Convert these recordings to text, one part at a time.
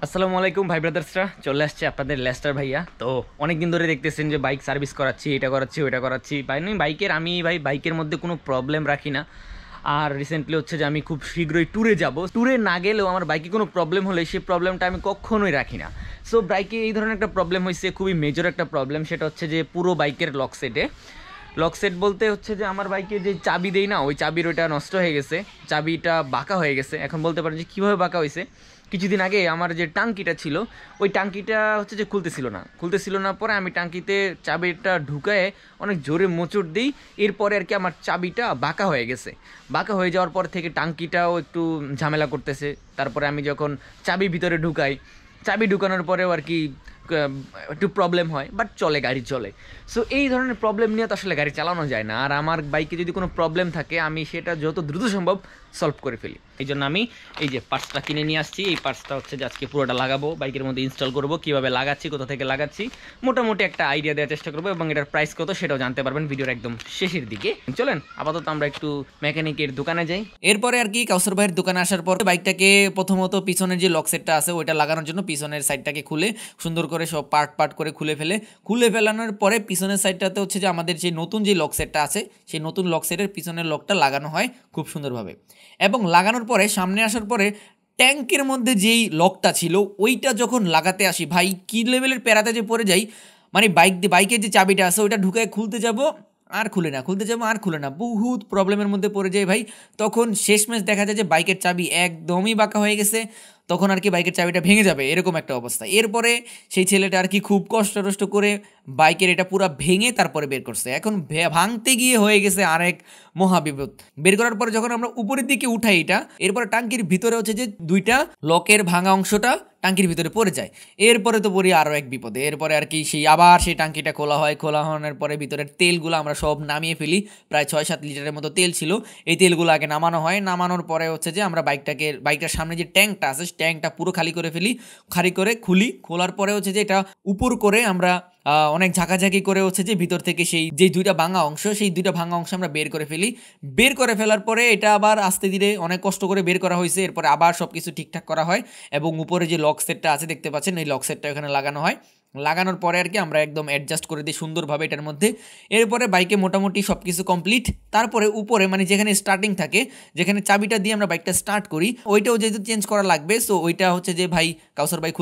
আসসালামু আলাইকুম ভাই ব্রাদার্সরা, চলে আসছে আপনাদের লেস্টার ভাইয়া। তো অনেকদিন ধরে দেখতেছেন যে বাইক সার্ভিস করাচ্ছি, এটা করাচ্ছি ওইটা করাচ্ছি। বাইকের মধ্যে কোনো প্রবলেম রাখি না। আর রিসেন্টলি হচ্ছে যে আমি খুব শীঘ্রই ট্যুরে যাব। ট্যুরে না গেলেও আমার বাইকে কোনো প্রবলেম হলে সেই প্রবলেমটা আমি কখনোই রাখি না। সো বাইকে এই ধরনের একটা প্রবলেম হয়েছে, খুবই মেজর একটা প্রবলেম। সেটা হচ্ছে যে পুরো বাইকের লক সেট বলতে হচ্ছে যে আমার বাইকে যে চাবি দেই না, ওই চাবির ওইটা নষ্ট হয়ে গেছে, চাবিটা বাঁকা হয়ে গেছে। এখন বলতে পারেন যে কীভাবে বাঁকা হয়েছে। কিছুদিন আগে আমার যে টাঙ্কিটা ছিল, ওই টাঙ্কিটা হচ্ছে যে খুলতেছিল না, পরে আমি টাঙ্কিতে চাবিটা ঢুকায়ে অনেক জোরে মোচড় দিই। এরপরে আর কি আমার চাবিটা বাঁকা হয়ে গেছে। বাঁকা হয়ে যাওয়ার পর থেকে টাঙ্কিটাও একটু ঝামেলা করতেছে। তারপরে আমি যখন চাবি ভিতরে ঢুকাই, চাবি ঢুকানোর পরেও আর কি একটু প্রবলেম হয়, বাট চলে, গাড়ি চলে। সো এই ধরনের প্রবলেম নিয়ে তো আসলে গাড়ি চালানো যায় না। আর আমার বাইকে যদি কোনো প্রবলেম থাকে, আমি সেটা যত দ্রুত সম্ভব সলভ করে ফেলি। এই জন্য আমি এই যে পার্টসটা কিনে নিয়ে আসছি। এই পার্টসটা হচ্ছে যে আজকে পুরোটা লাগাবো, বাইকের মধ্যে ইনস্টল করব, কীভাবে লাগাচ্ছি, কোথা থেকে লাগাচ্ছি, মোটামুটি একটা আইডিয়া দেওয়ার চেষ্টা করবো। এবং এটার প্রাইস কত সেটাও জানতে পারবেন ভিডিওর একদম শেষের দিকে। চলেন আপাতত আমরা একটু মেকানিকের দোকানে যাই। এরপরে আর কি কাউসার ভাইয়ের দোকানে আসার পর বাইকটাকে প্রথমত পিছনের যে লক সেটটা আছে ওইটা লাগানোর জন্য পিছনের সাইডটাকে খুলে সুন্দর করে সব পার্ট করে খুলে ফেলানোর পরে পিছনের সাইডটাতে হচ্ছে যে আমাদের যে নতুন যে লক সেটটা আছে সেই নতুন লক সেটের পিছনের লকটা লাগানো হয় খুব সুন্দরভাবে। এবং লাগানোর পরে সামনে আসার পরে ট্যাঙ্কের মধ্যে যেই লকটা ছিল ওইটা যখন লাগাতে আসি, ভাই কী লেভেলের প্যারাতে যে পড়ে যাই। মানে বাইকের যে চাবিটা আছে ওইটা ঢুকায় খুলতে যাব আর খুলে না, খুলতে যাবো আর খুলে না, বহুত প্রবলেমের মধ্যে পড়ে যায় ভাই। তখন শেষমেশ দেখা যায় যে বাইকের চাবি একদমই বাঁকা হয়ে গেছে। তখন আর কি বাইকের চাবিটা ভেঙে যাবে এরকম একটা অবস্থা। এরপরে সেই ছেলেটা আর কি খুব কষ্ট করে বাইকের এটা পুরো ভেঙে তারপরে বের করছে। এখন ভাঙতে গিয়ে হয়ে গেছে আরেক মহাবিপদ। বের করার পরে যখন আমরা উপরের দিকে উঠাই এটা, এরপরে টাঙ্কির ভিতরে হচ্ছে যে দুইটা লকের ভাঙা অংশটা টাঙ্কির ভিতরে পড়ে যায়। এরপরে তো পড়ি আরও এক বিপদে। এরপরে আর কি সেই টাঙ্কিটা খোলা হয়। খোলা হওয়ার পরে ভিতরের তেলগুলো আমরা সব নামিয়ে ফেলি। প্রায় 6-7 লিটারের মতো তেল ছিল। এই তেলগুলো আগে নামানো হয়। নামানোর পরে হচ্ছে যে আমরা বাইকটার সামনে যে ট্যাঙ্কটা আছে ট্যাঙ্কটা পুরো খালি করে ফেলি। খালি করে খোলার পরে হচ্ছে যে এটা উপর করে আমরা অনেক ঝাঁকাঝাঁকি করে হচ্ছে যে ভিতর থেকে সেই যে দুইটা ভাঙা অংশ আমরা বের করে ফেলি। বের করে ফেলার পরে এটা আবার আস্তে ধীরে অনেক কষ্ট করে বের করা হয়েছে। এরপরে আবার সব কিছু ঠিকঠাক করা হয় এবং উপরে যে লক সেটটা আছে দেখতে পাচ্ছেন, এই লক সেটটা এখানে লাগানো হয়। লাগানোর পরে আর কি আমরা একদম অ্যাডজাস্ট করে দিই সুন্দরভাবে এটার মধ্যে। এরপরে বাইকে মোটামুটি সব কিছু কমপ্লিট। তারপরে উপরে মানে যেখানে স্টার্টিং থাকে, যেখানে চাবিটা দিয়ে আমরা বাইকটা স্টার্ট করি, ওইটাও যেহেতু চেঞ্জ করা লাগবে। সো ওইটা হচ্ছে যে ভাই কাউসার ভাই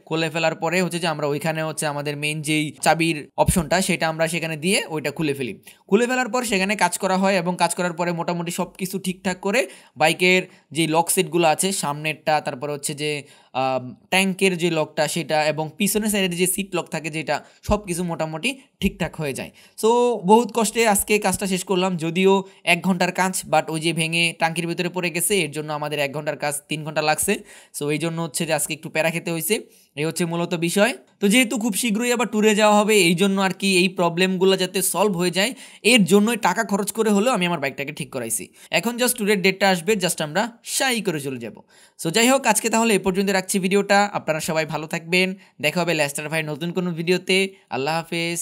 খুলে ফেলার পরে হচ্ছে যে আমরা ওইখানে হচ্ছে আমাদের মেইন যেই চাবির অপশনটা সেটা আমরা সেখানে দিয়ে ওইটা খুলে ফেলার পর সেখানে কাজ করা হয়। এবং কাজ করার পরে মোটামুটি সব কিছু ঠিকঠাক করে বাইকের যে লক সেটগুলো আছে সামনেরটা, তারপর হচ্ছে যে ট্যাঙ্কের যে লকটা সেটা, এবং পিছনের সাইডে যে সিট লক থাকে যেটা, সব কিছু মোটামুটি ঠিকঠাক হয়ে যায়। সো বহুত কষ্টে আজকে কাজটা শেষ করলাম, যদিও 1 ঘন্টার কাজ, বাট ওই যে ভেঙে টাঙ্কির ভিতরে পড়ে গেছে এর জন্য আমাদের 1 ঘন্টার কাজ 3 ঘন্টা লাগছে। সো এই জন্য হচ্ছে যে আজকে একটু প্যারা খেতে হয়েছে। এই হচ্ছে মূলত বিষয়। তো যেহেতু খুব শীঘ্রই আবার ট্যুরে যাওয়া হবে, এই জন্য আর কি এই প্রবলেমগুলো যাতে সলভ হয়ে যায় এর জন্যই টাকা খরচ করে হলেও আমি আমার বাইকটাকে ঠিক করাইছি। এখন জাস্ট ট্যুরের ডেটটা আসবে, জাস্ট আমরা শাই করে চলে যাব। সো যাই হোক, আজকে তাহলে এ পর্যন্ত রাখছি ভিডিওটা। আপনারা সবাই ভালো থাকবেন। দেখা হবে লেস্টার ভাই নতুন কোনো ভিডিওতে। আল্লাহ হাফেজ।